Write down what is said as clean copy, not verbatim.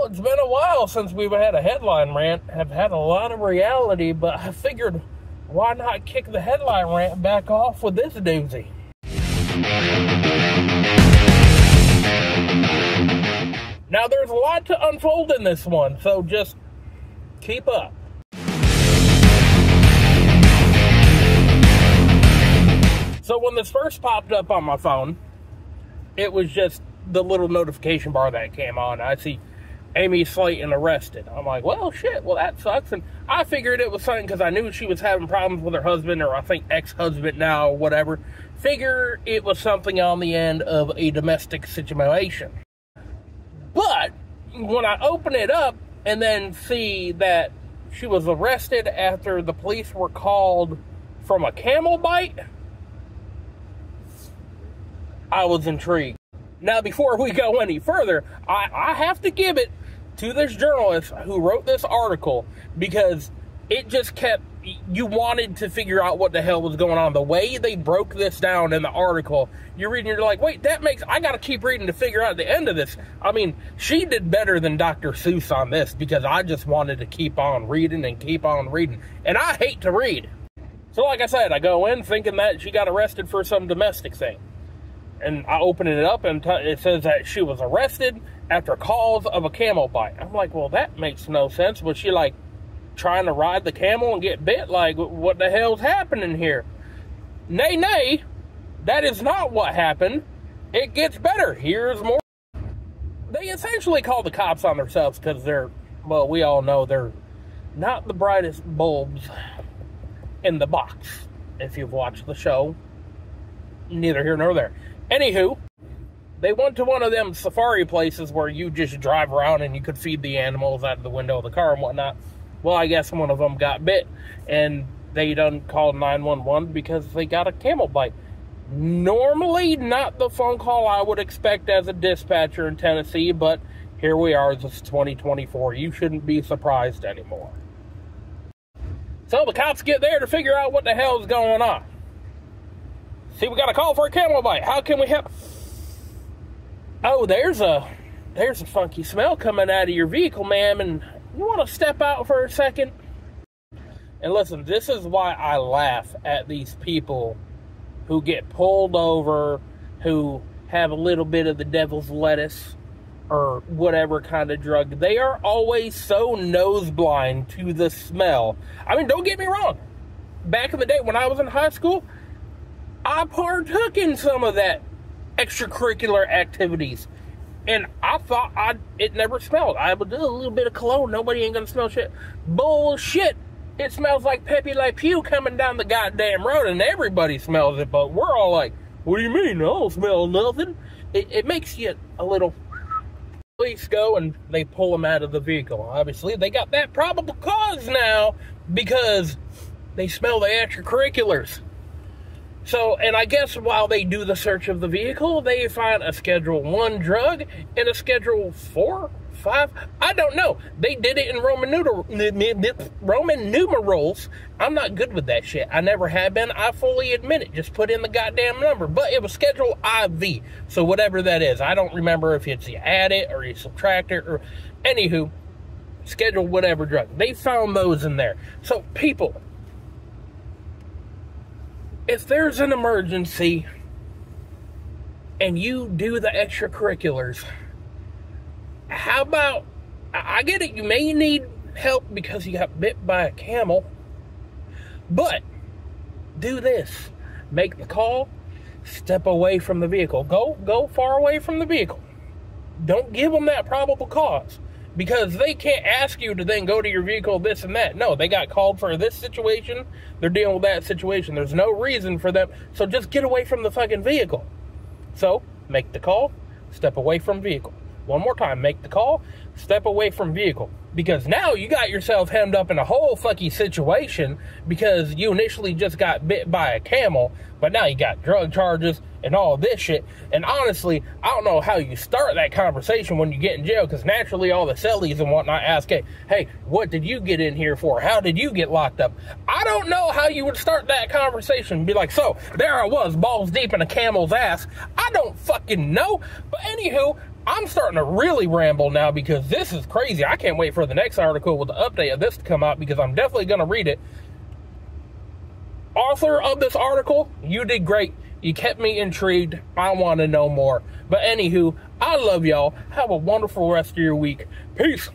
Well, it's been a while since we've had a headline rant. Have had a lot of reality, but I figured, why not kick the headline rant back off with this doozy? Now, there's a lot to unfold in this one, so just keep up. So when this first popped up on my phone, it was just the little notification bar that came on. I see Amy Slayton arrested. I'm like, well, shit, well, that sucks. And I figured it was something because I knew she was having problems with her husband, or I think ex-husband now, or whatever. Figure it was something on the end of a domestic situation. But when I open it up and then see that she was arrested after the police were called from a camel bite, I was intrigued. Now, before we go any further, I have to give it to this journalist who wrote this article, because it just kept, you wanted to figure out what the hell was going on. The way they broke this down in the article, you're reading, you're like, wait, I gotta keep reading to figure out the end of this. I mean, she did better than Dr. Seuss on this, because I just wanted to keep on reading and keep on reading. And I hate to read. So like I said, I go in thinking that she got arrested for some domestic thing. And I open it up, and it says that she was arrested after calls of a camel bite. I'm like, well, that makes no sense. Was she, like, trying to ride the camel and get bit? Like, what the hell's happening here? Nay, that is not what happened. It gets better. Here's more. They essentially call the cops on themselves because they're, well, we all know they're not the brightest bulbs in the box. If you've watched the show, neither here nor there. Anywho, they went to one of them safari places where you just drive around and you could feed the animals out of the window of the car and whatnot. Well, I guess one of them got bit, and they done called 911 because they got a camel bite. Normally, not the phone call I would expect as a dispatcher in Tennessee, but here we are, this is 2024. You shouldn't be surprised anymore. So the cops get there to figure out what the hell is going on. See, we got a call for a camel bite. How can we help? Oh, there's a funky smell coming out of your vehicle, ma'am, and you want to step out for a second? And listen, this is why I laugh at these people who get pulled over, who have a little bit of the devil's lettuce or whatever kind of drug. They are always so nose blind to the smell. I mean, don't get me wrong. Back in the day when I was in high school, I partook in some of that extracurricular activities, and I thought it never smelled. I would do a little bit of cologne. Nobody ain't gonna smell shit. Bullshit. It smells like Pepe Le Pew coming down the goddamn road, and everybody smells it, but we're all like, what do you mean? I don't smell nothing. It makes you a little... Police go, and they pull them out of the vehicle. Obviously, they got that probable cause now, because they smell the extracurriculars. So, and I guess while they do the search of the vehicle, they find a Schedule 1 drug and a Schedule 4, 5, I don't know. They did it in Roman numerals. I'm not good with that shit. I never have been. I fully admit it. Just put in the goddamn number. But it was Schedule IV. So whatever that is. I don't remember if it's you add it or you subtract it or... Anywho, Schedule whatever drug. They found those in there. So, people... If there's an emergency and you do the extracurriculars, how about, I get it, you may need help because you got bit by a camel, but do this. Make the call, step away from the vehicle. Go far away from the vehicle. Don't give them that probable cause, because they can't ask you to then go to your vehicle, this and that. No, they got called for this situation. They're dealing with that situation. There's no reason for them. So just get away from the fucking vehicle. So, make the call, step away from vehicle. One more time, make the call, step away from vehicle. Because now you got yourself hemmed up in a whole fucking situation because you initially just got bit by a camel, but now you got drug charges and all this shit. And honestly, I don't know how you start that conversation when you get in jail, because naturally all the cellies and whatnot ask, hey, what did you get in here for? How did you get locked up? I don't know how you would start that conversation. Be like, so, there I was, balls deep in a camel's ass. I don't fucking know. But anywho, I'm starting to really ramble now because this is crazy. I can't wait for the next article with the update of this to come out because I'm definitely going to read it. Author of this article, you did great. You kept me intrigued. I want to know more. But anywho, I love y'all. Have a wonderful rest of your week. Peace.